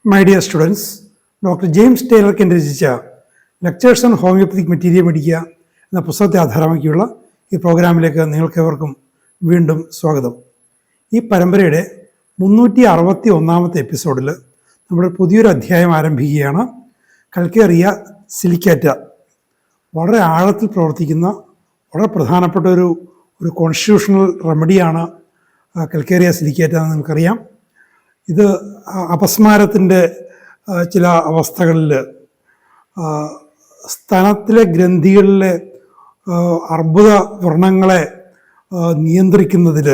My dear students, doctor James ടൈലർക്ക് രചിച്ച lectures on homoeopathic materia medica എന്ന പുസ്തകത്തെ ആധാരമാക്കിയുള്ള ഈ പ്രോഗ്രാമിലേക്ക് നിങ്ങൾക്കേവർക്കും വീണ്ടും സ്വാഗതം. ഈ പരമ്പരയുടെ 361 എപ്പിസോഡിൽ നമ്മൾ പുതിയൊരു അധ്യായം ആരംഭിക്കുകയാണ്. കൽക്കേറിയ സിലിക്കേറ്റ വളരെ ആഴത്തിൽ പ്രവർത്തിക്കുന്ന വളരെ പ്രധാനപ്പെട്ട ഒരു കോൺസ്റ്റിറ്റ്യൂഷണൽ റെമഡിയാണ് കൽക്കേറിയ സിലിക്കേറ്റ എന്ന് നമുക്കറിയാം. ഇത് അപസ്മാരത്തിൻ്റെ ചില അവസ്ഥകളിൽ സ്തനത്തിലെ ഗ്രന്ഥികളിലെ അർബുദ വ്രണങ്ങളെ നിയന്ത്രിക്കുന്നതിൽ,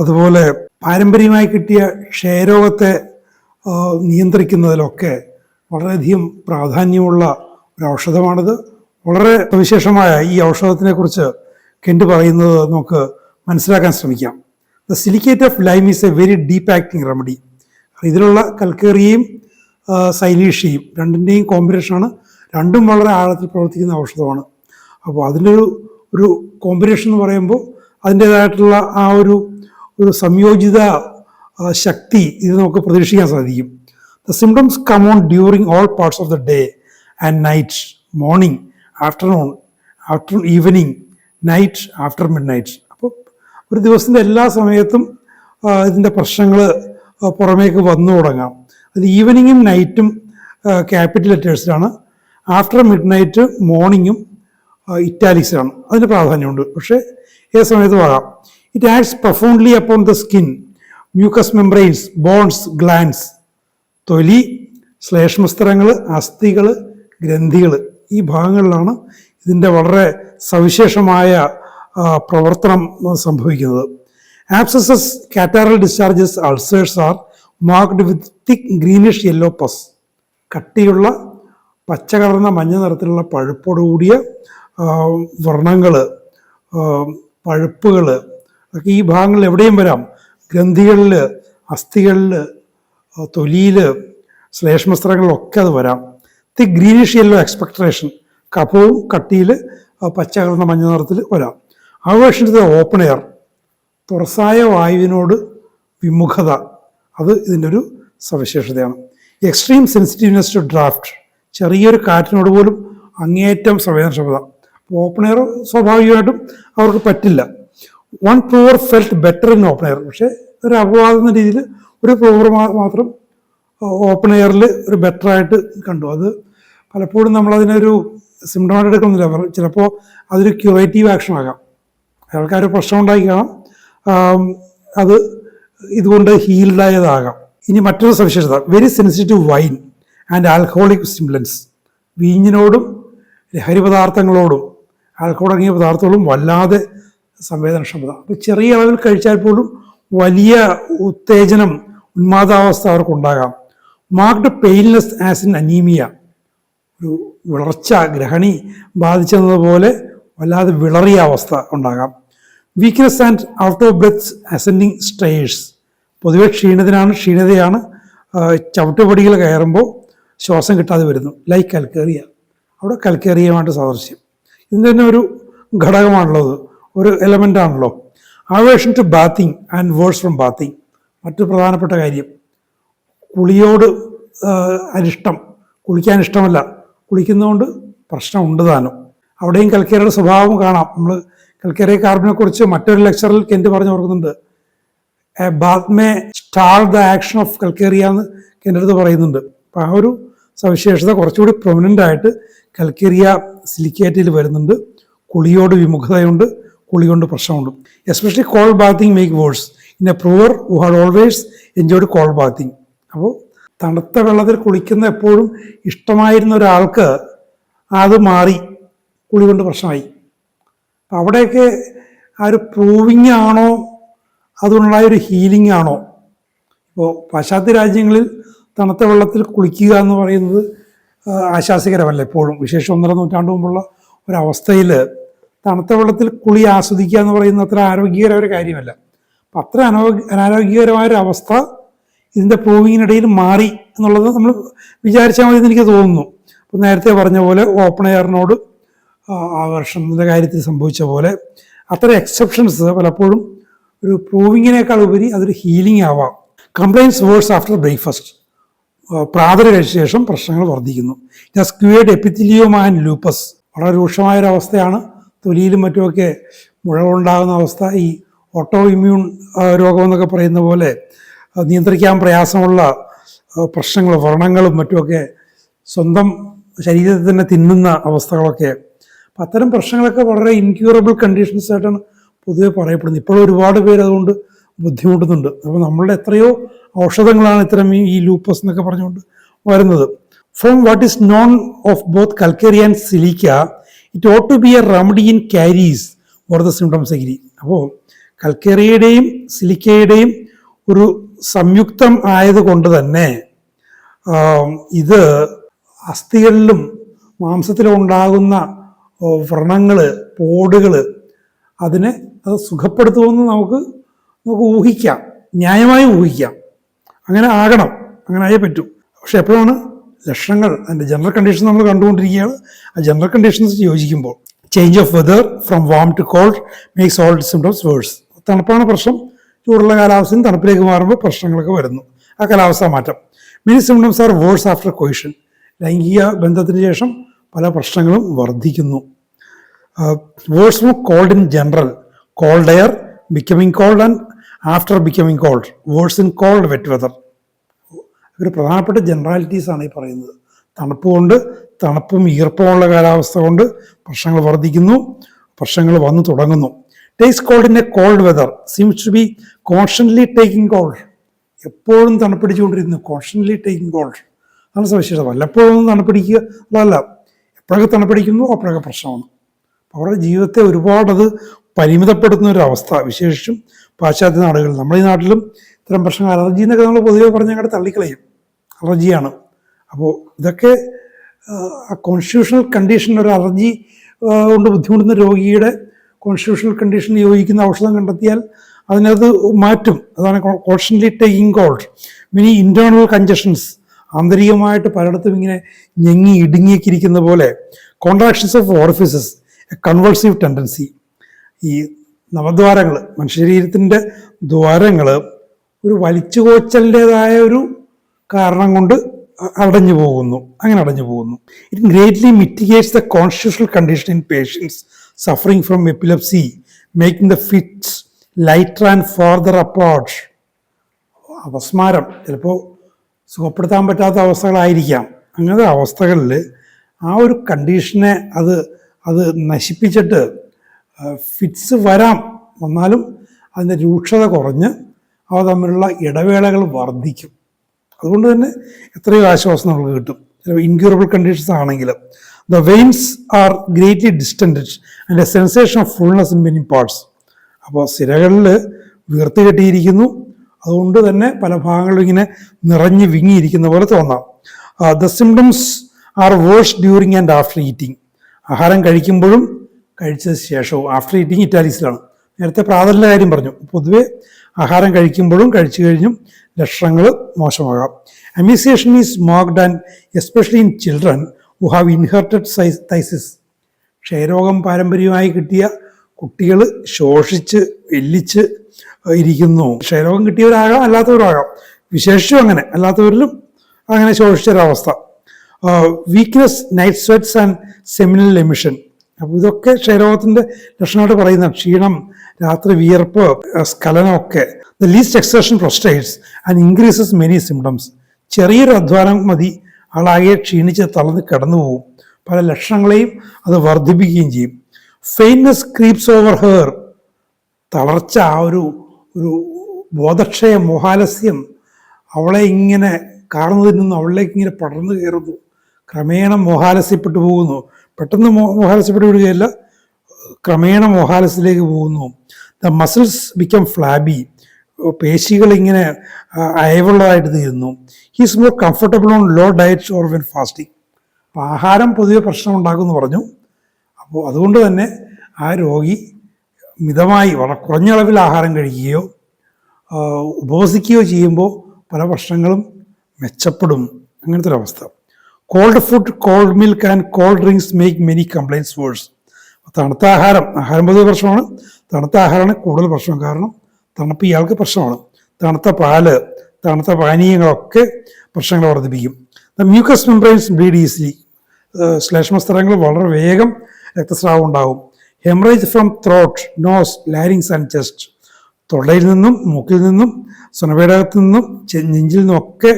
അതുപോലെ പാരമ്പര്യമായി കിട്ടിയ ക്ഷയരോഗത്തെ നിയന്ത്രിക്കുന്നതിലൊക്കെ വളരെയധികം പ്രാധാന്യമുള്ള ഒരു ഔഷധമാണിത്. വളരെ സവിശേഷമായ ഈ ഔഷധത്തിനെ കുറിച്ച് കെൻറ്റ് പറയുന്നത് നമുക്ക് മനസ്സിലാക്കാൻ ശ്രമിക്കാം. The silicate of lime is A very deep acting remedy. ഇതിലുള്ള കൽക്കേറിയയും സൈലീഷ്യയും രണ്ടിൻ്റെയും കോമ്പിനേഷനാണ്. രണ്ടും വളരെ ആഴത്തിൽ പ്രവർത്തിക്കുന്ന ഔഷധമാണ്. അപ്പോൾ അതിൻ്റെ ഒരു കോമ്പിനേഷൻ എന്ന് പറയുമ്പോൾ അതിൻ്റേതായിട്ടുള്ള ആ ഒരു സംയോജിത ശക്തി ഇത് നമുക്ക് പ്രതീക്ഷിക്കാൻ സാധിക്കും. The symptoms come on during all parts of the day and night, morning, afternoon, evening, night, after midnight. അപ്പോൾ ഒരു ദിവസത്തിൻ്റെ എല്ലാ സമയത്തും ഇതിൻ്റെ പ്രശ്നങ്ങൾ പുറമേക്ക് വന്നു തുടങ്ങാം. അത് ഈവനിങ്ങും നൈറ്റും ക്യാപിറ്റൽ ലെറ്റേഴ്സിലാണ്, ആഫ്റ്റർ മിഡ് നൈറ്റ് മോർണിംഗും ഇറ്റാലിക്സിലാണ്. അതിന് പ്രാധാന്യമുണ്ട്, പക്ഷേ ഏത് സമയത്തും ആകാം. It acts profoundly upon the skin, mucous membranes, bones, glands, തൊലി, ശ്ലേഷ്മസ്തരങ്ങൾ, അസ്ഥികൾ, ഗ്രന്ഥികൾ, ഈ ഭാഗങ്ങളിലാണ് ഇതിൻ്റെ വളരെ സവിശേഷമായ പ്രവർത്തനം സംഭവിക്കുന്നത്. Abscesses, catarrhal discharges, ulcers are marked with thick greenish yellow pus. കട്ടിയുള്ള പച്ച കലർന്ന മഞ്ഞ നിറത്തിലുള്ള പഴുപ്പോടുകൂടിയ വ്രണങ്ങൾ, പഴുപ്പുകൾ ഒക്കെ ഈ ഭാഗങ്ങളിൽ എവിടെയും വരാം. ഗ്രന്ഥികളിൽ, അസ്ഥികളിൽ, തൊലിയിൽ, ശ്ലേഷ്മസ്ത്രങ്ങളിലൊക്കെ അത് വരാം. തിക് ഗ്രീനിഷ് യെല്ലോ എക്സ്പെക്ട്രേഷൻ, കഫവും കട്ടിയിൽ പച്ച കലർന്ന മഞ്ഞ നിറത്തിൽ വരാം. ആവേഷണത്തിൽ ഓപ്പൺ എയർ, തുറസായ വായുവിനോട് വിമുഖത, അത് ഇതിൻ്റെ ഒരു സവിശേഷതയാണ്. എക്സ്ട്രീം സെൻസിറ്റീവ്നെസ് ടു ഡ്രാഫ്റ്റ്, ചെറിയൊരു കാറ്റിനോട് പോലും അങ്ങേയറ്റം സംവേദനക്ഷമത. ഓപ്പൺ എയർ സ്വാഭാവികമായിട്ടും അവർക്ക് പറ്റില്ല. One prover felt better in open air, പക്ഷേ ഒരു അപവാദം എന്ന രീതിയിൽ ഒരു പ്രൂവർ മാത്രം ഓപ്പൺ എയറിൽ ഒരു ബെറ്ററായിട്ട് കണ്ടു. അത് പലപ്പോഴും നമ്മളതിനൊരു സിംറ്റമായിട്ട് എടുക്കുന്നില്ല. ചിലപ്പോൾ അതൊരു ക്യൂറേറ്റീവ് ആക്ഷൻ ആകാം. അയാൾക്കാർ പ്രശ്നം ഉണ്ടാക്കി കാണാം, അത് ഇതുകൊണ്ട് ഹീൽഡായതാകാം. ഇനി മറ്റൊരു സവിശേഷത, very sensitive wine and alcoholic stimulants. വീഞ്ഞിനോടും ലഹരി പദാർത്ഥങ്ങളോടും ആൽക്കഹോൾ അടങ്ങിയ പദാർത്ഥങ്ങളും വല്ലാതെ സംവേദനക്ഷമത. അപ്പോൾ ചെറിയ അളവിൽ കഴിച്ചാൽ പോലും വലിയ ഉത്തേജനം, ഉന്മാദാവസ്ഥ അവർക്കുണ്ടാകാം. Marked painless as in anaemia, ഒരു വിളർച്ച, ഗ്രഹണി ബാധിച്ചതുപോലെ വല്ലാതെ വിളറിയ അവസ്ഥ ഉണ്ടാകാം. Weakness and out of breath ascending stairs, പൊതുവെ ക്ഷീണതയാണ്. ചവിട്ടുപടികൾ കയറുമ്പോൾ ശ്വാസം കിട്ടാതെ വരുന്നു. ലൈക്ക് കൽക്കേറിയ, അവിടെ കൽക്കേറിയമായിട്ട് സാദൃശ്യം. ഇതിൻ്റെ തന്നെ ഒരു ഘടകമാണുള്ളത്, ഒരു എലമെൻ്റാണല്ലോ. Aversion to bathing and worse from bathing, മറ്റു പ്രധാനപ്പെട്ട കാര്യം. കുളിയോട് അനിഷ്ടം, കുളിക്കാൻ ഇഷ്ടമല്ല, കുളിക്കുന്നതുകൊണ്ട് പ്രശ്നമുണ്ട് താനും. അവിടെയും കൽക്കേറിയുടെ സ്വഭാവം കാണാം. നമ്മൾ കൽക്കേറിയ കാർബിനെ കുറിച്ച് മറ്റൊരു ലെക്ചറിൽ കെൻറ്റ് പറഞ്ഞു ഓർക്കുന്നുണ്ട്. Baat may star the action of കൽക്കേറിയ എന്ന് കെൻ്റെ അടുത്ത് പറയുന്നുണ്ട്. അപ്പോൾ ആ ഒരു സവിശേഷത കുറച്ചുകൂടി പ്രൊമിനൻ്റ് ആയിട്ട് കൽക്കേറിയ സിലിക്കേറ്റിൽ വരുന്നുണ്ട്. കുളിയോട് വിമുഖതയുണ്ട്, കുളി കൊണ്ട് പ്രശ്നമുണ്ട്. Especially cold bathing make worse in a prover who had always enjoyed cold bathing. അപ്പോൾ തണുത്ത വെള്ളത്തിൽ കുളിക്കുന്ന എപ്പോഴും ഇഷ്ടമായിരുന്ന ഒരാൾക്ക് അത് മാറി, കുളി കൊണ്ട് പ്രശ്നമായി. അവിടെയൊക്കെ ആ ഒരു പ്രൂവിങ് ആണോ അതുകൊണ്ടുണ്ടായൊരു ഹീലിംഗ് ആണോ? ഇപ്പോൾ പാശ്ചാത്യ രാജ്യങ്ങളിൽ തണുത്ത വെള്ളത്തിൽ കുളിക്കുക എന്ന് പറയുന്നത് ആശാസ്യകരമല്ല. എപ്പോഴും, വിശേഷം 1.5 നൂറ്റാണ്ട് മുമ്പുള്ള ഒരവസ്ഥയിൽ തണുത്ത വെള്ളത്തിൽ കുളി ആസ്വദിക്കുക എന്ന് പറയുന്നത് അത്ര ആരോഗ്യകരമായ ഒരു കാര്യമല്ല. അപ്പം അത്ര അനാരോഗ്യകരമായൊരവസ്ഥ ഇതിൻ്റെ പ്രൂവിങ്ങിനിടയിൽ മാറി എന്നുള്ളത് നമ്മൾ വിചാരിച്ചാൽ മതി എന്ന് എനിക്ക് തോന്നുന്നു. അപ്പോൾ നേരത്തെ പറഞ്ഞ പോലെ ഓപ്പൺ എയറിനോട് ആകർഷണത്തിൻ്റെ കാര്യത്തിൽ സംഭവിച്ച പോലെ അത്തരം എക്സെപ്ഷൻസ് പലപ്പോഴും ഒരു പ്രൂവിങ്ങിനേക്കാൾ ഉപരി അതൊരു ഹീലിംഗ് ആവാം. കംപ്ലൈൻസ് വേഴ്സ് ആഫ്റ്റർ ബ്രേക്ക്ഫാസ്റ്റ്, പ്രാതൽ കഴിച്ച ശേഷം പ്രശ്നങ്ങൾ വർദ്ധിക്കുന്നു. സ്ക്യൂഡ് എപ്പിത്തിലിയോമ ആൻഡ് ലൂപ്പസ് വളരെ രൂക്ഷമായൊരവസ്ഥയാണ്. തൊലിയിലും മറ്റുമൊക്കെ മുഴകളുണ്ടാകുന്ന അവസ്ഥ. ഈ ഓട്ടോ ഇമ്മ്യൂൺ രോഗം എന്നൊക്കെ പറയുന്ന പോലെ നിയന്ത്രിക്കാൻ പ്രയാസമുള്ള പ്രശ്നങ്ങൾ, വ്രണങ്ങളും മറ്റുമൊക്കെ സ്വന്തം ശരീരത്തിൽ തന്നെ തിന്നുന്ന അവസ്ഥകളൊക്കെ. അപ്പം അത്തരം പ്രശ്നങ്ങളൊക്കെ വളരെ ഇൻക്യൂറബിൾ കണ്ടീഷൻസ് ആയിട്ടാണ് പൊതുവെ പറയപ്പെടുന്നത്. ഇപ്പോഴും ഒരുപാട് പേര് അതുകൊണ്ട് ബുദ്ധിമുട്ടുന്നുണ്ട്. അപ്പോൾ നമ്മളുടെ എത്രയോ ഔഷധങ്ങളാണ് ഇത്തരം ഈ ലൂപ്പസ് എന്നൊക്കെ പറഞ്ഞുകൊണ്ട് വരുന്നത്. From what is known of both calcarea and silica, it ought to be a remedy in caries for the symptoms agree. അപ്പോൾ കൽക്കേറിയുടെയും സിലിക്കയുടെയും ഒരു സംയുക്തം ആയതുകൊണ്ട് തന്നെ ഇത് അസ്ഥികളിലും മാംസത്തിലും ഉണ്ടാകുന്ന വ്രണങ്ങൾ, പോടുകൾ, അതിനെ അത് സുഖപ്പെടുത്തുമെന്ന് നമുക്ക് ഊഹിക്കാം, ന്യായമായി ഊഹിക്കാം. അങ്ങനെ ആകണം, അങ്ങനെ ആയേ പറ്റൂ. പക്ഷെ എപ്പോഴാണ് ലക്ഷണങ്ങൾ, അതിൻ്റെ ജനറൽ കണ്ടീഷൻ നമ്മൾ കണ്ടുകൊണ്ടിരിക്കുകയാണ്. ആ ജനറൽ കണ്ടീഷൻസ് യോജിക്കുമ്പോൾ change of weather from warm to cold makes all symptoms worse. തണുപ്പാണ് പ്രശ്നം, ചൂടുള്ള കാലാവസ്ഥയും തണുപ്പിലേക്ക് മാറുമ്പോൾ പ്രശ്നങ്ങളൊക്കെ വരുന്നു. ആ കാലാവസ്ഥ മാറ്റം. Many symptoms are worse after coition. ലൈംഗിക ബന്ധത്തിന് ശേഷം പല പ്രശ്നങ്ങളും വർദ്ധിക്കുന്നു. Worse from cold in general, cold air, becoming cold and after becoming cold, worse in cold wet weather. ഒരു പ്രധാനപ്പെട്ട ജനറാലിറ്റീസാണ് ഈ പറയുന്നത്. തണുപ്പ് കൊണ്ട്, തണുപ്പും ഈർപ്പമുള്ള കാലാവസ്ഥ കൊണ്ട് പ്രശ്നങ്ങൾ വർദ്ധിക്കുന്നു, പ്രശ്നങ്ങൾ വന്നു തുടങ്ങുന്നു. Takes cold in a cold weather seems to be constantly taking cold. എപ്പോഴും തണുപ്പിടിച്ചുകൊണ്ടിരിക്കുന്നു, കോൺസ്റ്റന്റ്ലി ടേക്കിംഗ് കോൾഡ്. അതാണ് സവിശേഷത. വല്ലപ്പോഴും തണുപ്പിടിക്കുക അല്ല, എപ്പോഴൊക്കെ തണുപ്പിടിക്കുന്നു അപ്പോഴൊക്കെ പ്രശ്നമാണ്. അവരുടെ ജീവിതത്തെ ഒരുപാടത് പരിമിതപ്പെടുത്തുന്ന ഒരു അവസ്ഥ, വിശേഷിച്ചും പാശ്ചാത്യ നാടുകളിൽ. നമ്മുടെ ഈ നാട്ടിലും ഇത്തരം പ്രശ്നങ്ങൾ, അലർജി എന്നൊക്കെ നമ്മൾ പൊതുവെ പറഞ്ഞ് അങ്ങോട്ട് തള്ളിക്കളയും, അലർജിയാണ്. അപ്പോൾ ഇതൊക്കെ ആ കോൺസ്റ്റിറ്റ്യൂഷണൽ കണ്ടീഷൻ, ഒരു അലർജി കൊണ്ട് ബുദ്ധിമുട്ടുന്ന രോഗിയുടെ കോൺസ്റ്റിറ്റ്യൂഷണൽ കണ്ടീഷന് യോജിക്കുന്ന ഔഷധം കണ്ടെത്തിയാൽ അതിനത് മാറ്റും. അതാണ് constantly taking cold. Many internal congestions, ആന്തരികമായിട്ട് പലയിടത്തും ഇങ്ങനെ ഞെങ്ങി ഇടുങ്ങിയൊക്കെ ഇരിക്കുന്ന പോലെ. Contractions of orifices, a convulsive tendency. ഈ നവദ്വാരങ്ങൾ, മനുഷ്യശരീരത്തിൻ്റെ ദ്വാരങ്ങൾ ഒരു വലിച്ചുകോച്ചലിൻ്റെതായ ഒരു കാരണം കൊണ്ട് അടഞ്ഞു പോകുന്നു, അങ്ങനെ അടഞ്ഞു പോകുന്നു. It greatly mitigates the constitutional condition in patients suffering from epilepsy, making the fits lighter and further apart. അപസ്മാരം ചിലപ്പോൾ സുഖപ്പെടുത്താൻ പറ്റാത്ത അവസ്ഥകളായിരിക്കാം. അങ്ങനത്തെ അവസ്ഥകളിൽ ആ ഒരു കണ്ടീഷനെ അത് നശിപ്പിച്ചിട്ട് ഫിറ്റ്സ് വന്നാലും അതിൻ്റെ രൂക്ഷത കുറഞ്ഞ് അവ തമ്മിലുള്ള ഇടവേളകൾ വർദ്ധിക്കും. അതുകൊണ്ട് തന്നെ എത്രയോ ആശ്വാസം നമുക്ക് കിട്ടും ഇൻക്യൂറബിൾ കണ്ടീഷൻസ് ആണെങ്കിൽ. The veins are greatly distended and a sensation of fullness in many parts. അപ്പോൾ സിരകളിൽ വീർത്ത് കെട്ടിയിരിക്കുന്നു, അതുകൊണ്ട് തന്നെ പല ഭാഗങ്ങളും ഇങ്ങനെ നിറഞ്ഞു വിങ്ങിയിരിക്കുന്ന പോലെ തോന്നാം. The symptoms are worse during and after eating. ആഹാരം കഴിക്കുമ്പോഴും കഴിച്ചതിന് ശേഷവും. ആഫ്റ്റർ ഈറ്റിംഗ് ഇറ്റാലിക്സിലാണ്. നേരത്തെ പ്രാതലിൻ്റെ കാര്യം പറഞ്ഞു. പൊതുവെ ആഹാരം കഴിക്കുമ്പോഴും കഴിച്ചു കഴിഞ്ഞും ലക്ഷണങ്ങൾ മോശമാകാം. Emaciation is marked and especially in children who have inherited phthisis. ക്ഷയരോഗം പാരമ്പര്യമായി കിട്ടിയ കുട്ടികൾ ശോഷിച്ച് എല്ലിച്ച് ഇരിക്കുന്നു. ക്ഷയരോഗം കിട്ടിയവരാകാം, അല്ലാത്തവരാകാം. വിശേഷിച്ചും അങ്ങനെ, അല്ലാത്തവരിലും അങ്ങനെ ശോഷിച്ചൊരവസ്ഥ. Weakness, night sweats and seminal emission. അപ്പോൾ ഇതൊക്കെ ക്ഷയരോഗത്തിൻ്റെ ലക്ഷണമായിട്ട് പറയുന്ന ക്ഷീണം, രാത്രി വിയർപ്പ്, സ്ഖലനമൊക്കെ. The least exertion frustrates and increases many symptoms. ചെറിയൊരു അധ്വാനം മതി, ആളാകെ ക്ഷീണിച്ച് തളർന്ന് കിടന്നു പോകും. പല ലക്ഷണങ്ങളെയും അത് വർദ്ധിപ്പിക്കുകയും ചെയ്യും. ഫെയിൻനെസ് ക്രീപ്സ് ഓവർ ഹെയർ. തളർച്ച, ആ ഒരു ബോധക്ഷയം, മോഹാലസ്യം അവളെ ഇങ്ങനെ കാർന്നു തിന്നുന്നു, അവളിലേക്ക് ഇങ്ങനെ പടർന്നു കയറുന്നു. ക്രമേണ മോഹാലസ്യപ്പെട്ടു പോകുന്നു. പെട്ടെന്ന് മോഹാലസ്യപ്പെട്ടു വിടുകയല്ല, ക്രമേണ മോഹാലസ്യത്തിലേക്ക് പോകുന്നു. The muscles become flabby. പേശികൾ ഇങ്ങനെ അയവുള്ളതായിട്ട് തീരുന്നു. He's more comfortable on low diets or when fasting. അപ്പോൾ ആഹാരം പൊതുവെ പ്രശ്നം ഉണ്ടാക്കുമെന്ന് പറഞ്ഞു. അപ്പോൾ അതുകൊണ്ട് തന്നെ ആ രോഗി മിതമായി, വളരെ കുറഞ്ഞ അളവിൽ ആഹാരം കഴിക്കുകയോ ഉപവസിക്കുകയോ ചെയ്യുമ്പോൾ പല പ്രശ്നങ്ങളും മെച്ചപ്പെടും. അങ്ങനത്തെ ഒരവസ്ഥ. Cold food, cold milk and cold drinks make many complaints worse. തണുത്ത ആഹാരം പൊതുവെ പ്രശ്നമാണ്. തണുത്ത ആഹാരമാണ് കൂടുതൽ പ്രശ്നം. കാരണം തണുപ്പ് ഇയാൾക്ക് പ്രശ്നമാണ്. തണുത്ത പാല്, തണുത്ത പാനീയങ്ങളൊക്കെ പ്രശ്നങ്ങൾ വർദ്ധിപ്പിക്കും. The mucous membranes bleed easily. ശ്ലേഷ്മസ്തരങ്ങൾ വളരെ വേഗം രക്തസ്രാവം ഉണ്ടാകും. Haemorrhage from throat, nose, larynx and chest. തൊള്ളയിൽ നിന്നും മൂക്കിൽ നിന്നും സുനപേടകത്തു നിന്നും നെഞ്ചിൽ നിന്നും ഒക്കെ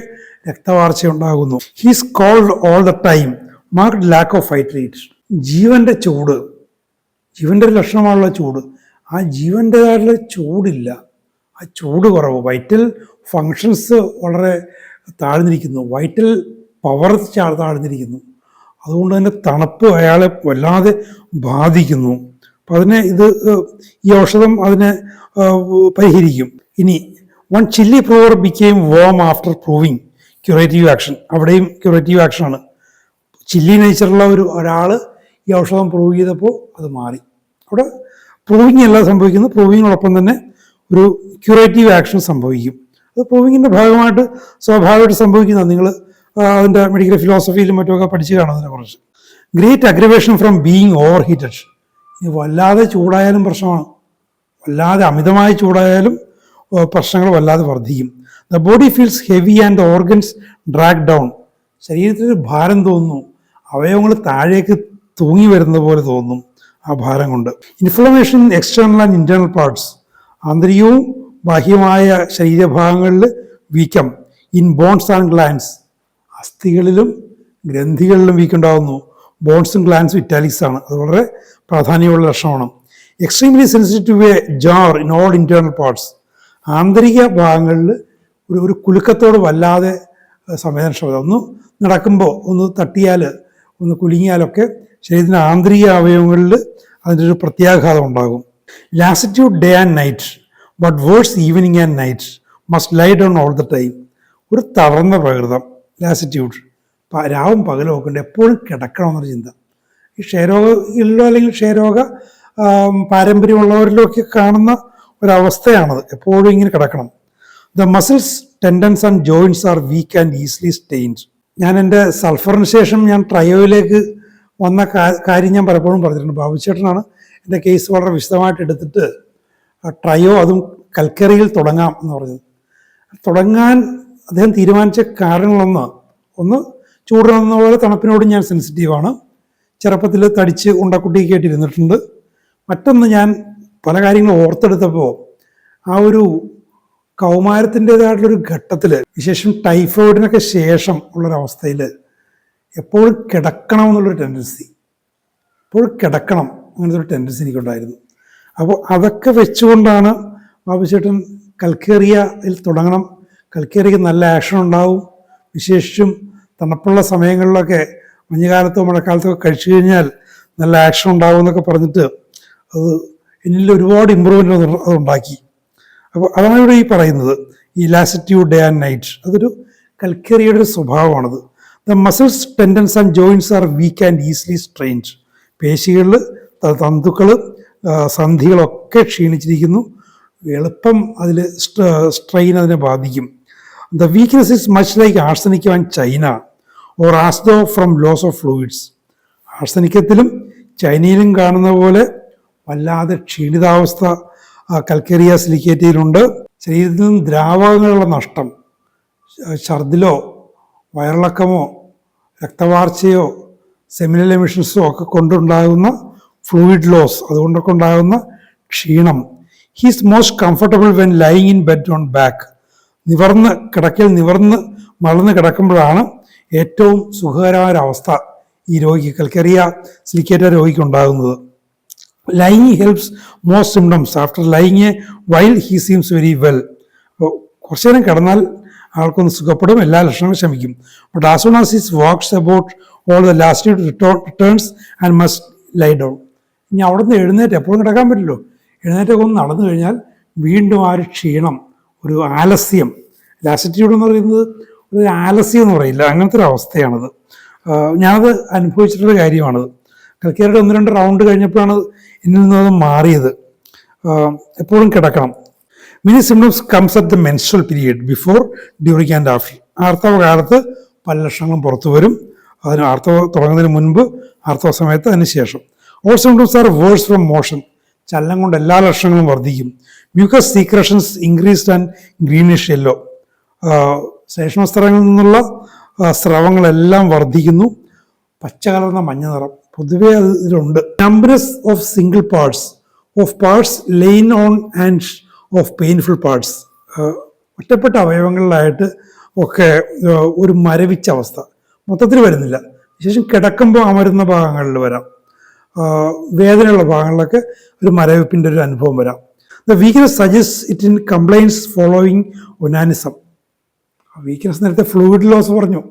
രക്തവാർച്ച ഉണ്ടാകുന്നു. He's cold all the time, marked lack of vitality. ജീവന്റെ ചൂട്, ജീവന്റെ ഒരു ലക്ഷണമാണുള്ള ചൂട്. ആ ജീവൻ്റെതായിട്ടുള്ള ചൂടില്ല, ആ ചൂട് കുറവ്. വൈറ്റൽ ഫങ്ഷൻസ് വളരെ താഴ്ന്നിരിക്കുന്നു, വൈറ്റൽ പവർ താഴ്ന്നിരിക്കുന്നു. അതുകൊണ്ട് തന്നെ തണുപ്പ് അയാളെ വല്ലാതെ ബാധിക്കുന്നു. അപ്പം അതിനെ ഈ ഔഷധം അതിനെ പരിഹരിക്കും. ഇനി one chilly prover became warm after proving curative action. അവിടെയും ക്യൂറേറ്റീവ് ആക്ഷനാണ്. ചില്ലി നേച്ചറുള്ള ഒരാൾ ഈ ഔഷധം പ്രൂവ് ചെയ്തപ്പോൾ അത് മാറി. അവിടെ പ്രൂവിങ് അല്ല സംഭവിക്കുന്നത്, പ്രൂവിങ്ങിനോടൊപ്പം തന്നെ ഒരു ക്യൂറേറ്റീവ് ആക്ഷൻ സംഭവിക്കും. അത് പ്രൂവിങ്ങിൻ്റെ ഭാഗമായിട്ട് സ്വാഭാവികമായിട്ട് സംഭവിക്കുന്നത്. നിങ്ങൾ അതിൻ്റെ മെഡിക്കൽ ഫിലോസഫിയിലും മറ്റുമൊക്കെ പഠിച്ചു കാണും അതിനെക്കുറിച്ച്. Great aggravation from being over heated. ഇനി വല്ലാതെ ചൂടായാലും പ്രശ്നമാണ്, വല്ലാതെ അമിതമായി ചൂടായാലും പ്രശ്നങ്ങൾ വല്ലാതെ വർദ്ധിക്കും. The body feels heavy and the organs drag down. ശരീരത്തിൽ ഭാരം തോന്നുന്നു, അവയവങ്ങൾ താഴേക്ക് തൂങ്ങി വരുന്നത് പോലെ തോന്നും ആ ഭാരം കൊണ്ട്. Inflammation external and internal parts. ആന്തരികവും ബാഹ്യമായ ശരീരഭാഗങ്ങളിൽ വീക്കം. In bones and glands. അസ്ഥികളിലും ഗ്രന്ഥികളിലും വീക്കുണ്ടാകുന്നു. ബോൺസും ഗ്ലാൻസും ഇറ്റാലിക്സ് ആണ്, അത് വളരെ പ്രാധാന്യമുള്ള ലക്ഷണമാണ്. Extremely sensitive a jar in all internal parts. ആന്തരിക ഭാഗങ്ങളിൽ ഒരു കുലുക്കത്തോട് വല്ലാതെ സംവേദനക്ഷമത. ഒന്ന് നടക്കുമ്പോൾ ഒന്ന് തട്ടിയാൽ ഒന്ന് കുലുങ്ങിയാലൊക്കെ ശരീരത്തിൻ്റെ ആന്തരിക അവയവങ്ങളിൽ അതിൻ്റെ ഒരു പ്രത്യാഘാതം ഉണ്ടാകും. Lassitude day and night, but worse evening and night, must lie down all the time. ഒരു തളർന്ന പ്രകൃതം, ലാസിറ്റ്യൂഡ്. രാവും പകലും ഒക്കെ ഉണ്ട്, എപ്പോഴും കിടക്കണമെന്നൊരു ചിന്ത. ഈ ക്ഷയരോഗങ്ങളിലോ അല്ലെങ്കിൽ ക്ഷയരോഗ പാരമ്പര്യമുള്ളവരിലോ ഒക്കെ കാണുന്ന ഒരവസ്ഥയാണത്, എപ്പോഴും ഇങ്ങനെ കിടക്കണം. The muscles, tendons and joints are weak and easily stained. ഞാൻ എൻ്റെ സൾഫറിന് ശേഷം ഞാൻ ട്രയോയിലേക്ക് വന്ന കാര്യം ഞാൻ പലപ്പോഴും പറഞ്ഞിട്ടുണ്ട്. ബാബുച്ചേട്ടനാണ് എൻ്റെ കേസ് വളരെ വിശദമായിട്ട് എടുത്തിട്ട് ട്രയോ, അതും കൽക്കറിയിൽ തുടങ്ങാം എന്ന് പറഞ്ഞത്. തുടങ്ങാൻ അദ്ദേഹം തീരുമാനിച്ച കാരണങ്ങളൊന്ന് ചൂടിനെന്ന പോലെ തണുപ്പിനോട് ഞാൻ സെൻസിറ്റീവാണ്. ചെറുപ്പത്തിൽ തടിച്ച് ഉണ്ടക്കുട്ടിയൊക്കെ ആയിട്ടിരുന്നിട്ടുണ്ട്. മറ്റൊന്ന്, ഞാൻ പല കാര്യങ്ങളും ഓർത്തെടുത്തപ്പോൾ ആ ഒരു കൗമാരത്തിൻ്റെതായിട്ടുള്ളൊരു ഘട്ടത്തിൽ, വിശേഷം ടൈഫോയിഡിനൊക്കെ ശേഷം ഉള്ളൊരവസ്ഥയിൽ എപ്പോഴും കിടക്കണം എന്നുള്ളൊരു ടെൻഡൻസി, എപ്പോഴും കിടക്കണം അങ്ങനത്തെ ഒരു ടെൻഡൻസി എനിക്കുണ്ടായിരുന്നു. അപ്പോൾ അതൊക്കെ വെച്ചുകൊണ്ടാണ് ബാബുചേട്ടൻ കൽക്കേറിയയിൽ തുടങ്ങണം, കൽക്കേറിയക്ക് നല്ല ആക്ഷൻ ഉണ്ടാവും, വിശേഷിച്ചും തണുപ്പുള്ള സമയങ്ങളിലൊക്കെ മഞ്ഞുകാലത്തോ മഴക്കാലത്തോ കഴിച്ചു കഴിഞ്ഞാൽ നല്ല ആക്ഷൻ ഉണ്ടാവും എന്നൊക്കെ പറഞ്ഞിട്ട് അത് എന്നിൽ ഒരുപാട് ഇമ്പ്രൂവ്മെൻ്റ് അതുണ്ടാക്കി. അപ്പോൾ അതാണ് ഇവിടെ ഈ പറയുന്നത്, ഈ ലാസിറ്റ്യൂഡ് ഡേ ആൻഡ് നൈറ്റ്. അതൊരു കൽക്കേറിയയുടെ ഒരു സ്വഭാവമാണത്. The muscles, tendons and joints are weak and easily strained. പേശികളിൽ തന്തുക്കൾ, സന്ധികളൊക്കെ ക്ഷീണിച്ചിരിക്കുന്നു, എളുപ്പം അതിൽ സ്ട്രെയിൻ അതിനെ ബാധിക്കും. The weakness is much like arsenic and China or as though from loss of fluids. ആർസനിക്കത്തിലും ചൈനയിലും കാണുന്ന പോലെ വല്ലാതെ ക്ഷീണിതാവസ്ഥ കൽക്കേറിയ സിലിക്കേറ്റയിലുണ്ട്. ശരീരത്തിൽ നിന്ന് ദ്രാവകങ്ങളുടെ നഷ്ടം, ഛർദിലോ വയറിളക്കമോ രക്തവാർച്ചയോ സെമിനൽ എമിഷൻസോ ഒക്കെ കൊണ്ടുണ്ടാകുന്ന ഫ്ലൂയിഡ് ലോസ്, അതുകൊണ്ടൊക്കെ ഉണ്ടാകുന്ന ക്ഷീണം. He's most comfortable when lying in bed on back. കിടക്കയിൽ നിവർന്ന് മലർന്ന് കിടക്കുമ്പോഴാണ് ഏറ്റവും സുഖകരമായ അവസ്ഥ ഈ രോഗിക്ക്, കൽക്കേറിയ സിലിക്കേറ്റ രോഗിക്ക് ഉണ്ടാകുന്നത്. Lying helps most symptoms after lying a while he seems very well. അപ്പോൾ കുറച്ചു നേരം കിടന്നാൽ ആൾക്കൊന്ന് സുഖപ്പെടും, എല്ലാ ലക്ഷണങ്ങളും ശമിക്കും. But as soon as he walks about all the last returns and must lie down. ഇനി അവിടെ നിന്ന് എഴുന്നേറ്റ്, എപ്പോഴും കിടക്കാൻ പറ്റില്ലോ, എഴുന്നേറ്റൊക്കെ ഒന്ന് നടന്നു കഴിഞ്ഞാൽ വീണ്ടും ആ ഒരു ക്ഷീണം, ഒരു ആലസ്യം, ലാസിറ്റ്യൂഡ് എന്ന് പറയുന്നത് ഒരു ആലസ്യം എന്ന് പറയില്ല, അങ്ങനത്തെ ഒരു അവസ്ഥയാണത്. ഞാനത് അനുഭവിച്ചിട്ടുള്ള കാര്യമാണത്. കൽക്കേറിയുടെ 1-2 റൗണ്ട് കഴിഞ്ഞപ്പോഴാണ് എന്നിൽ നിന്നത് മാറിയത്. എപ്പോഴും കിടക്കണം. Many symptoms comes at the menstrual period, before, during and after. ആർത്തവ കാലത്ത് പല ലക്ഷണങ്ങളും പുറത്തു വരും, അതിന് ആർത്തവ തുടങ്ങുന്നതിന് മുൻപ്, ആർത്തവ സമയത്ത്, അതിന് ശേഷം. All symptoms are worse from motion. ചലനം കൊണ്ട് എല്ലാ ലക്ഷണങ്ങളും വർദ്ധിക്കും. Mucous secretions increased and greenish yellow. ശ്ലേഷ്മസ്ത്രങ്ങളിൽ നിന്നുള്ള സ്രവങ്ങളെല്ലാം വർദ്ധിക്കുന്നു. പച്ച കലർന്ന മഞ്ഞ നിറം പൊതുവെ അതിലുണ്ട്. Numbness of single parts of parts lain on and of painful parts. ഒറ്റപ്പെട്ട അവയവങ്ങളിലായിട്ട് ഒക്കെ ഒരു മരവിച്ച അവസ്ഥ മൊത്തത്തിൽ വരുന്നില്ല, വിശേഷം കിടക്കുമ്പോൾ അമരുന്ന ഭാഗങ്ങളിൽ വരാം. വേദനയുള്ള ഭാഗങ്ങളിലൊക്കെ ഒരു മരവിപ്പിൻ്റെ ഒരു അനുഭവം വരാം. The weakness suggest it in complaints following onanism. Weakness നേരത്തെ ഫ്ലൂയിഡ് ലോസ് പറഞ്ഞു,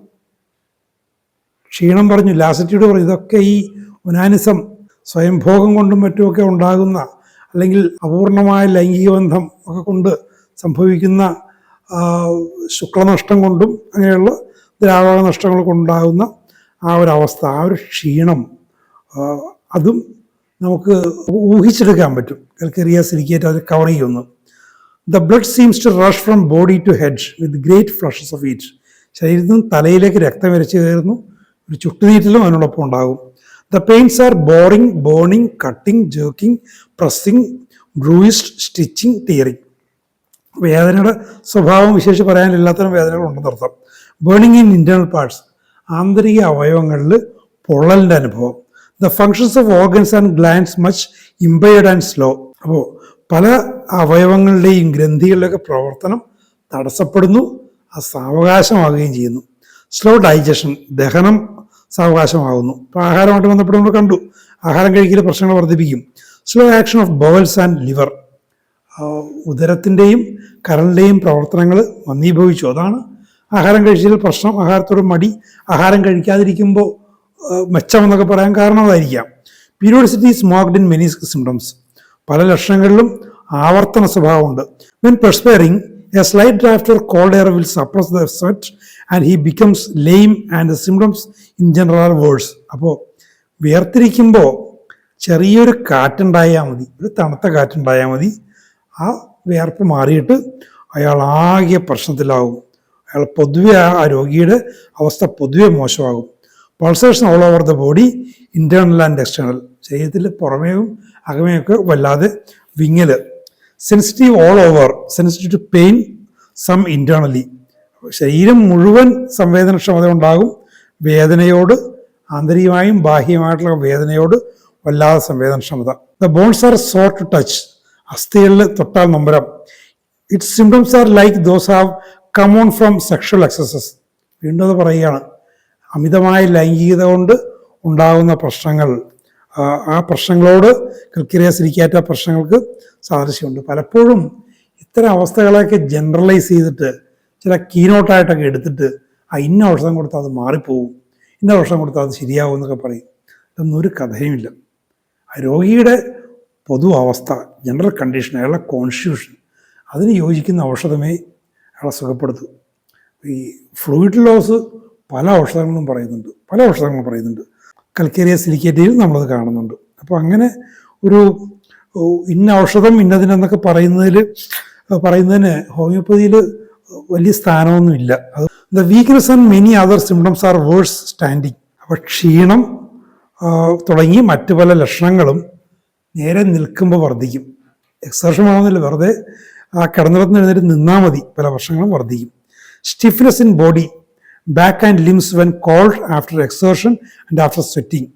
ക്ഷീണം പറഞ്ഞു, ലാസിറ്റ്യൂഡ് പറഞ്ഞു. ഇതൊക്കെ ഈ ഒനാനിസം സ്വയംഭോഗം കൊണ്ടും മറ്റുമൊക്കെ ഉണ്ടാകുന്ന, അല്ലെങ്കിൽ അപൂർണമായ ലൈംഗിക ബന്ധം ഒക്കെ കൊണ്ട് സംഭവിക്കുന്ന ശുക്ലനഷ്ടം കൊണ്ടും അങ്ങനെയുള്ള ദ്രാവക നഷ്ടങ്ങൾ കൊണ്ടുണ്ടാകുന്ന ആ ഒരു അവസ്ഥ, ആ ഒരു ക്ഷീണം, അതും നമുക്ക് ഊഹിച്ചെടുക്കാൻ പറ്റും. കൽക്കരിയ സിലിക്കേറ്റ് അത് കവർ ചെയ്യുന്നു. The blood seems to rush from body to head with great flushes of heat. ശരീരത്തിൽ നിന്ന് തലയിലേക്ക് രക്തം വരച്ച് കയറുന്നു, ഒരു ചുട്ടുനീറ്റലും അതിനോടൊപ്പം ഉണ്ടാകും. The pains are boring, burning, cutting, jerking, pressing, bruised, stitching, tearing. വേദനയുടെ സ്വഭാവം വിശേഷിച്ച് പറയാൻ എല്ലാത്തരം വേദനകളുണ്ടെന്ന് അർത്ഥം. ബേണിംഗ് ഇൻ ഇന്റേണൽ പാർട്സ്, ആന്തരിക അവയവങ്ങളിൽ പൊള്ളലിൻ്റെ അനുഭവം. The functions of organs and glands much impaired and slow. അപ്പോൾ പല അവയവങ്ങളുടെയും ഗ്രന്ഥികളുടെയൊക്കെ പ്രവർത്തനം തടസ്സപ്പെടുന്നു, അത് സാവകാശമാകുകയും ചെയ്യുന്നു. സ്ലോ ഡൈജഷൻ, ദഹനം സാവകാശമാകുന്നു. ഇപ്പോൾ ആഹാരമായിട്ട് ബന്ധപ്പെട്ട് നമ്മൾ കണ്ടു, ആഹാരം കഴിക്കൽ പ്രശ്നങ്ങൾ വർദ്ധിപ്പിക്കും. Slow action of bowels and liver, ഉദരത്തിൻ്റെയും കരളിൻ്റെയും പ്രവർത്തനങ്ങൾ മന്ദീഭവിച്ചു. അതാണ് ആഹാരം കഴിച്ചതിൽ പ്രശ്നം, ആഹാരത്തോട് മടി, ആഹാരം കഴിക്കാതിരിക്കുമ്പോൾ മെച്ചമെന്നൊക്കെ പറയാൻ കാരണം അതായിരിക്കാം. Periodicity is marked in many symptoms, പല ലക്ഷണങ്ങളിലും ആവർത്തന സ്വഭാവമുണ്ട്. When perspiring a slight draught or cold air will suppress the sweat and he becomes lame and the symptoms in general are worse. അപ്പോൾ വിയർത്തിരിക്കുമ്പോൾ ചെറിയൊരു കാറ്റുണ്ടായാൽ മതി, ഒരു തണുത്ത കാറ്റുണ്ടായാൽ മതി, ആ വിയർപ്പ് മാറിയിട്ട് അയാൾ ആകെ പ്രശ്നത്തിലാവും. അയാൾ പൊതുവെ ആ രോഗിയുടെ അവസ്ഥ പൊതുവെ മോശമാകും. Pulsation all over the body, internal and external, ശരീരത്തിൽ പുറമേയും അകമേയൊക്കെ വല്ലാതെ വിങ്ങൽ. Sensitive all over, sensitive to pain, some internally, ശരീരം മുഴുവൻ സംവേദനക്ഷമത ഉണ്ടാകും. വേദനയോട്, ആന്തരികമായും ബാഹ്യമായിട്ടുള്ള വേദനയോട് വല്ലാതെ സംവേദനക്ഷമത. The bones are sore to touch, അസ്ഥികളിൽ തൊട്ടാൽ നൊമ്പരം. Its symptoms are like those have come on from sexual excesses. വീണ്ടും അത് പറയുകയാണ്, അമിതമായ ലൈംഗികത കൊണ്ട് ഉണ്ടാകുന്ന പ്രശ്നങ്ങൾ, ആ പ്രശ്നങ്ങളോട് കൽക്കരിയ സിലിക്കേറ്റ പ്രശ്നങ്ങൾക്ക് സാദൃശ്യമുണ്ട്. പലപ്പോഴും ഇത്തരം അവസ്ഥകളെയൊക്കെ ജനറലൈസ് ചെയ്തിട്ട് ചില കീനോട്ടായിട്ടൊക്കെ എടുത്തിട്ട് ഇന്ന ഔഷധം കൊടുത്താൽ അത് മാറിപ്പോവും, ഇന്ന ഔഷധം കൊടുത്താൽ അത് ശരിയാവും എന്നൊക്കെ പറയും. ഇതൊന്നൊരു കഥയുമില്ല. ആ രോഗിയുടെ പൊതു അവസ്ഥ, ജനറൽ കണ്ടീഷൻ, അയാളുടെ കോൺസ്റ്റിറ്റ്യൂഷൻ, അതിന് യോജിക്കുന്ന ഔഷധമേ അയാളെ സുഖപ്പെടുത്തൂ. ഈ ഫ്ലൂയിഡ് ലോസ് പല ഔഷധങ്ങളും പറയുന്നുണ്ട്, കൽക്കരിയ സിലിക്കേറ്റയിൽ നമ്മളത് കാണുന്നുണ്ട്. അപ്പോൾ അങ്ങനെ ഒരു ഇന്ന ഔഷധം ഇന്നതിനെന്നൊക്കെ പറയുന്നതിന് ഹോമിയോപ്പതിയിൽ വലിയ സ്ഥാനമൊന്നുമില്ല. അത് the weakness and many other symptoms are worse standing. അപ്പോൾ ക്ഷീണം തുടങ്ങി മറ്റു പല ലക്ഷണങ്ങളും നേരെ നിൽക്കുമ്പോൾ വർദ്ധിക്കും. എക്സർഷൻ വേണമെന്നില്ല, വെറുതെ ആ കിടന്നിടത്ത് എഴുന്നേറ്റ് നിന്നാൽ മതി, പല വർഷങ്ങളും വർദ്ധിക്കും. Stiffness in body, back and limbs when cold after exertion and after sweating.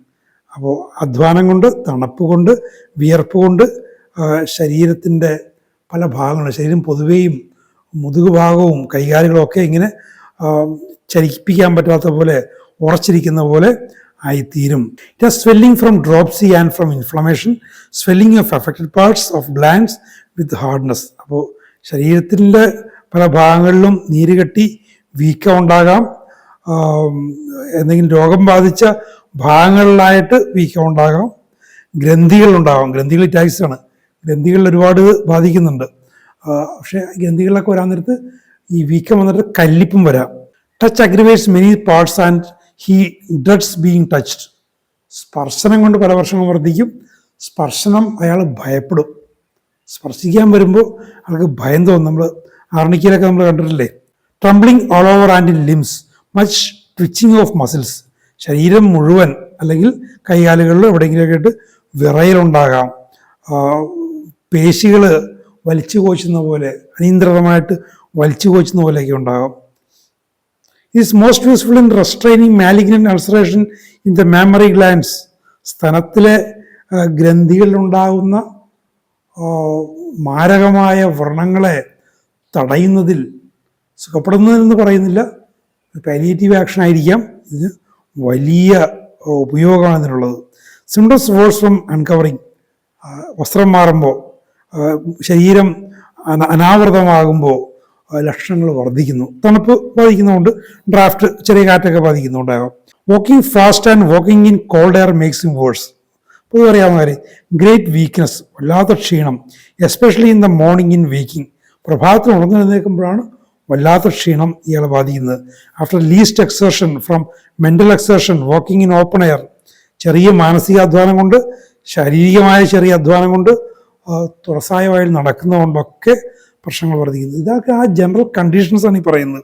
അപ്പോൾ അധ്വാനം കൊണ്ട്, തണുപ്പ് കൊണ്ട്, വിയർപ്പ് കൊണ്ട് ശരീരത്തിൻ്റെ പല ഭാഗങ്ങളും, ശരീരം പൊതുവെയും മുതുകു ഭാഗവും കൈകാലുകളും ഒക്കെ ഇങ്ങനെ ചലിപ്പിക്കാൻ പറ്റാത്ത പോലെ, ഉറച്ചിരിക്കുന്ന പോലെ ആയിത്തീരും. It has swelling from dropsy and from inflammation, swelling of affected parts of glands with hardness. അപ്പോൾ ശരീരത്തിൻ്റെ പല ഭാഗങ്ങളിലും നീര് കെട്ടി വീക്കം ഉണ്ടാകാം, എന്തെങ്കിലും രോഗം ബാധിച്ച ഭാഗങ്ങളിലായിട്ട് വീക്കം ഉണ്ടാകാം, ഗ്രന്ഥികളുണ്ടാകാം. ഗ്രന്ഥികൾ ഇറ്റാക്സ് ആണ്, ഗ്രന്ഥികളിൽ ഒരുപാട് ബാധിക്കുന്നുണ്ട്. പക്ഷേ ഗ്രന്ഥികളിലൊക്കെ വരാൻ നേരത്ത് ഈ വീക്കം വന്നിട്ട് കല്ലിപ്പും വരാം. Touch aggravates many parts and he dreads being touched. സ്പർശനം കൊണ്ട് പല വർഷങ്ങൾ വർദ്ധിക്കും. സ്പർശനം അയാൾ ഭയപ്പെടും. സ്പർശിക്കാൻ വരുമ്പോൾ അയാൾക്ക് ഭയം തോന്നും. നമ്മൾ ആർണിക്കയിലൊക്കെ നമ്മൾ കണ്ടിട്ടില്ലേ, trembling all over and in limbs, much twitching of muscles. ശരീരം മുഴുവൻ അല്ലെങ്കിൽ കൈകാലുകളിൽ എവിടെയെങ്കിലുമൊക്കെ ആയിട്ട് വിറയലുണ്ടാകാം. പേശികൾ വലിച്ചു കോച്ചുന്ന പോലെ അനിയന്ത്രിതമായിട്ട് വലിച്ചു കോച്ചുന്ന പോലെയൊക്കെ ഉണ്ടാകാം. Is most useful in restraining malignant ulceration in the mammary glands. സ്തനത്തിലെ ഗ്രന്ഥികളിലുണ്ടാകുന്ന മാരകമായ വ്രണങ്ങളെ തടയുന്നതിൽ, സുഖപ്പെടുന്നതെന്ന് പറയുന്നില്ല, പാലിയേറ്റീവ് ആക്ഷൻ ആയിരിക്കാം, ഇത് വലിയ ഉപയോഗമാണ് ഇതിനുള്ളത്. Symptoms worse from uncovering. വസ്ത്രം മാറുമ്പോൾ, ശരീരം അനാവൃതമാകുമ്പോൾ ലക്ഷണങ്ങൾ വർദ്ധിക്കുന്നു. തണുപ്പ് ബാധിക്കുന്നതുകൊണ്ട്, ഡ്രാഫ്റ്റ്, ചെറിയ കാറ്റൊക്കെ ബാധിക്കുന്നുണ്ടാകാം. Walking fast and walking in cold air makes him worse. പൊതുവെ അറിയാവുന്ന കാര്യം. ഗ്രേറ്റ് വീക്ക്നെസ്, വല്ലാത്ത ക്ഷീണം, especially in the morning in waking. പ്രഭാതത്തിൽ ഉണർന്നെഴുന്നേൽക്കുമ്പോഴാണ് വല്ലാത്ത ക്ഷീണം ഇയാളെ ബാധിക്കുന്നത്. After least exertion from mental exertion walking in open air. ചെറിയ മാനസികാധ്വാനം കൊണ്ട്, ശാരീരികമായ ചെറിയ അധ്വാനം കൊണ്ട്, തുറസായ വഴിയിൽ നടക്കുന്നതുകൊണ്ടൊക്കെ പ്രശ്നങ്ങൾ വർദ്ധിക്കുന്നത്. ഇതൊക്കെ ആ ജനറൽ കണ്ടീഷൻസാണ് ഈ പറയുന്നത്.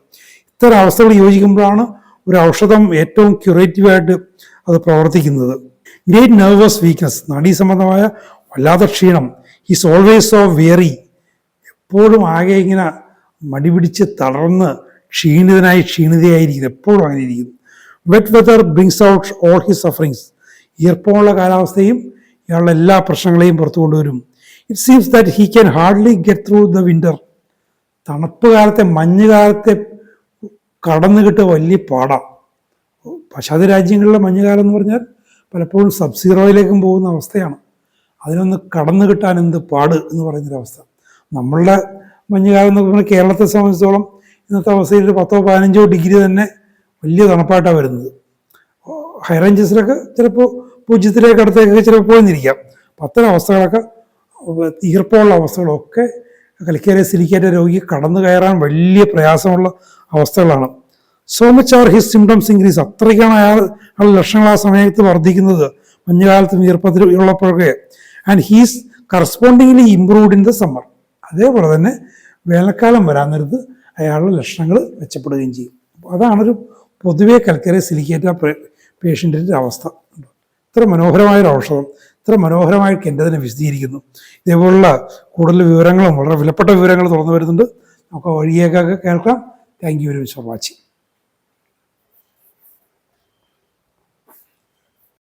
ഇത്തരം അവസ്ഥകൾ യോജിക്കുമ്പോഴാണ് ഒരു ഔഷധം ഏറ്റവും ക്യൂറേറ്റീവായിട്ട് അത് പ്രവർത്തിക്കുന്നത്. ഗ്രേറ്റ് നെർവസ് വീക്ക്നെസ്, നാഡീസംബന്ധമായ വല്ലാത്ത ക്ഷീണം. ഈസ് ഓൾവേസ് സോ വെയറി, എപ്പോഴും ആകെ ഇങ്ങനെ മടിപിടിച്ച് തളർന്ന് ക്ഷീണിതയായിരിക്കുന്നു, എപ്പോഴും അങ്ങനെ ഇരിക്കുന്നു. Wet weather brings out all his sufferings. ഈർപ്പമുള്ള കാലാവസ്ഥയും ഇയാളുടെ എല്ലാ പ്രശ്നങ്ങളെയും പുറത്തു കൊണ്ടുവരും. It seems that he can hardly get through the winter. തണുപ്പ് കാലത്തെ, മഞ്ഞുകാലത്തെ കടന്നു കിട്ടുക വലിയ പാടാണ്. പാശ്ചാത്യ രാജ്യങ്ങളിലെ മഞ്ഞുകാലം എന്ന് പറഞ്ഞാൽ പലപ്പോഴും സബ്സീറോയിലേക്കും പോകുന്ന അവസ്ഥയാണ്. അതിനൊന്ന് കടന്നു കിട്ടാൻ എന്ത് പാട് എന്ന് പറയുന്നൊരവസ്ഥ. നമ്മളുടെ മഞ്ഞുകാലം എന്ന് പറഞ്ഞാൽ കേരളത്തെ സംബന്ധിച്ചിടത്തോളം ഇന്നത്തെ അവസ്ഥയിൽ ഒരു 10-15 ഡിഗ്രി തന്നെ വലിയ തണുപ്പായിട്ടാണ് വരുന്നത്. ഹൈ റേഞ്ചസിലൊക്കെ ചിലപ്പോൾ 0 അടുത്തേക്കൊക്കെ ചിലപ്പോൾ പോയെന്നിരിക്കാം. അപ്പം അത്തരം അവസ്ഥകളൊക്കെ, ഈർപ്പമുള്ള അവസ്ഥകളൊക്കെ കൽക്കേറിയ സിലിക്കേറ്റ രോഗി കടന്നു കയറാൻ വലിയ പ്രയാസമുള്ള അവസ്ഥകളാണ്. So much are his symptoms increase. അത്രയ്ക്കാണ് അയാളുടെ ലക്ഷണങ്ങൾ ആ സമയത്ത് വർദ്ധിക്കുന്നത്, മഞ്ഞുകാലത്തും ഈർപ്പത്തിലും ഉള്ളപ്പോഴൊക്കെ. And he's correspondingly improved in the summer. അതേപോലെ തന്നെ വേനൽക്കാലം വരാൻ നേരത്ത് അയാളുടെ ലക്ഷണങ്ങൾ മെച്ചപ്പെടുകയും ചെയ്യും. അതാണൊരു പൊതുവെ കൽക്കേറിയ സിലിക്കേറ്റ പേഷ്യൻറ്റിൻ്റെ അവസ്ഥ. ഇത്ര മനോഹരമായൊരു ഔഷധം, ഇത്ര മനോഹരമായിട്ട് എൻ്റെ തന്നെ വിശദീകരിക്കുന്നു. ഇതേപോലുള്ള കൂടുതൽ വിവരങ്ങളും വളരെ വിലപ്പെട്ട വിവരങ്ങൾ തുറന്നു വരുന്നുണ്ട്. നമുക്ക് വഴിയേക്കൊക്കെ കേൾക്കാം. Thank you very much for watching.